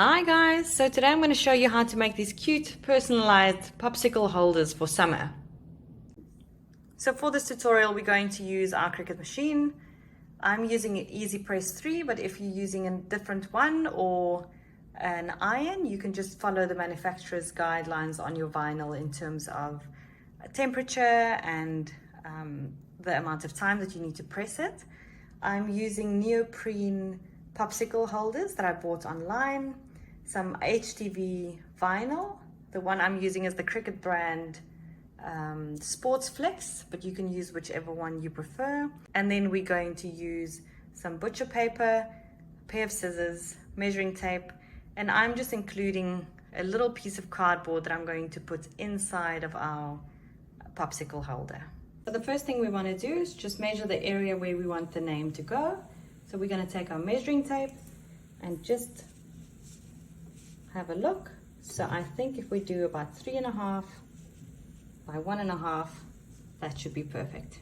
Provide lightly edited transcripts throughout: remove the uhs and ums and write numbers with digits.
Hi guys, so today I'm going to show you how to make these cute personalized popsicle holders for summer. So for this tutorial we're going to use our Cricut machine. I'm using an Easy Press 3, but if you're using a different one or an iron, you can just follow the manufacturer's guidelines on your vinyl in terms of temperature and the amount of time that you need to press it. I'm using neoprene popsicle holders that I bought online, some HTV vinyl. The one I'm using is the Cricut brand Sports Flex, but you can use whichever one you prefer. And then we're going to use some butcher paper, a pair of scissors, measuring tape, and I'm just including a little piece of cardboard that I'm going to put inside of our popsicle holder. So the first thing we want to do is just measure the area where we want the name to go. So we're going to take our measuring tape and just have a look. So I think if we do about 3.5 by 1.5, that should be perfect.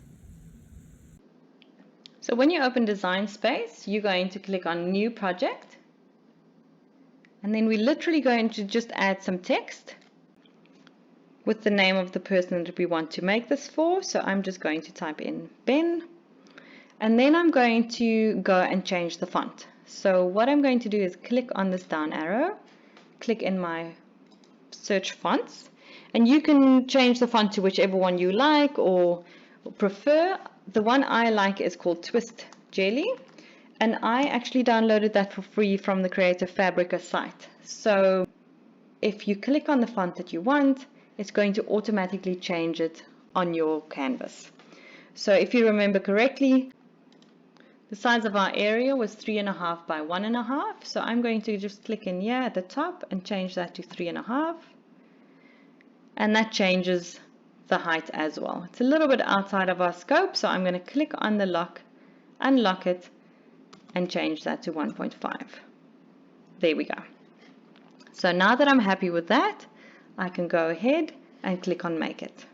So when you open Design Space, you're going to click on New Project. And then we're literally going to just add some text with the name of the person that we want to make this for. So I'm just going to type in Ben. And then I'm going to go and change the font. So what I'm going to do is click on this down arrow, click in my search fonts, and you can change the font to whichever one you like or prefer. The one I like is called Twist Jelly, and I actually downloaded that for free from the Creative Fabrica site. So if you click on the font that you want, it's going to automatically change it on your canvas. So if you remember correctly, the size of our area was 3.5 by 1.5. So I'm going to just click in here at the top and change that to 3.5. And that changes the height as well. It's a little bit outside of our scope, so I'm going to click on the lock, unlock it, and change that to 1.5. There we go. So now that I'm happy with that, I can go ahead and click on Make It.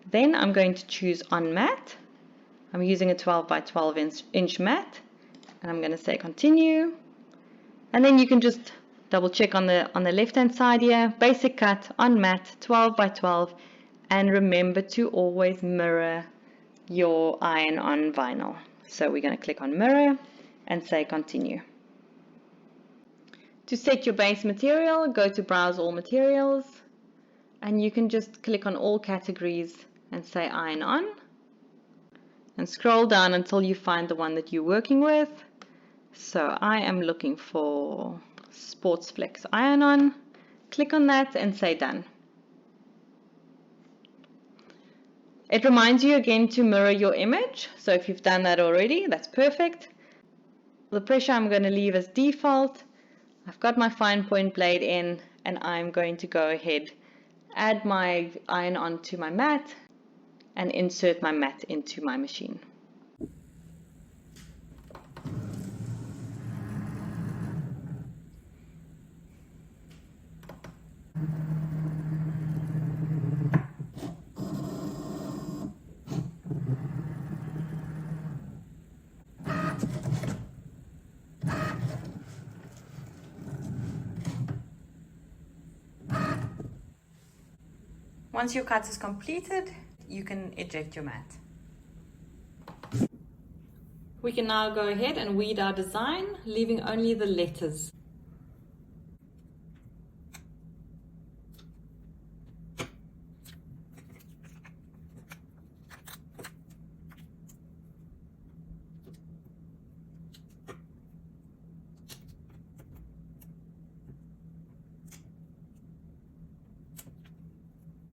Then I'm going to choose on mat. I'm using a 12 by 12 inch mat, and I'm going to say continue. And then you can just double check on the left hand side here, basic cut on mat 12 by 12, and remember to always mirror your iron on vinyl. So we're going to click on mirror and say continue. To set your base material, go to browse all materials, and you can just click on all categories and say iron on, and scroll down until you find the one that you're working with. So I am looking for Sports Flex iron on. Click on that and say done. It reminds you again to mirror your image, so if you've done that already, that's perfect. The pressure I'm going to leave as default. I've got my fine point blade in, and I'm going to go ahead, add my iron onto my mat, and insert my mat into my machine. Once your cut is completed, you can eject your mat. We can now go ahead and weed our design, leaving only the letters.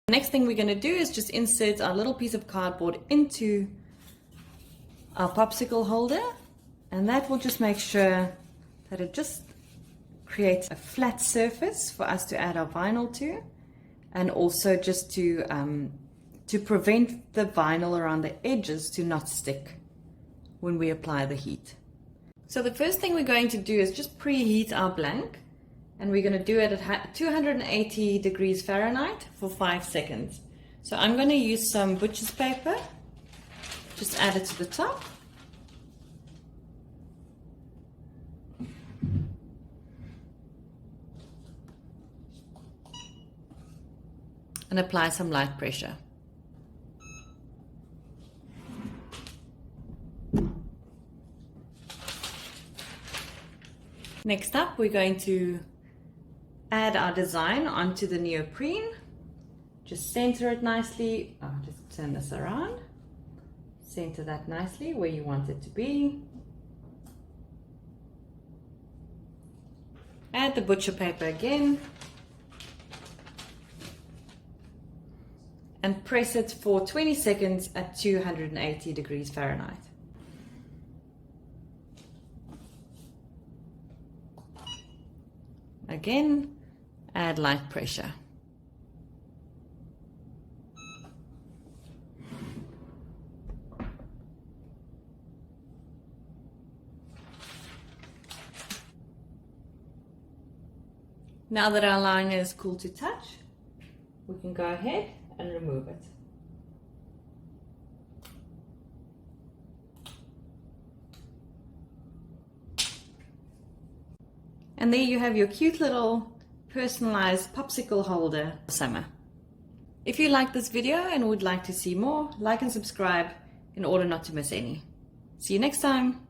The next thing we're going to do is just insert our little piece of cardboard into our popsicle holder, and that will just make sure that it just creates a flat surface for us to add our vinyl to, and also just to prevent the vinyl around the edges to not stick when we apply the heat. So the first thing we're going to do is just preheat our blank, and we're going to do it at 280 degrees Fahrenheit for 5 seconds. So I'm going to use some butcher's paper, just add it to the top, and apply some light pressure. Next up, we're going to add our design onto the neoprene. Just center it nicely. I'll just turn this around. Center that nicely where you want it to be. Add the butcher paper again. And press it for 20 seconds at 280 degrees Fahrenheit. Again, add light pressure. Now that our liner is cool to touch, we can go ahead and remove it. And there you have your cute little personalized popsicle holder for summer. If you like this video and would like to see more, like and subscribe in order not to miss any. See you next time.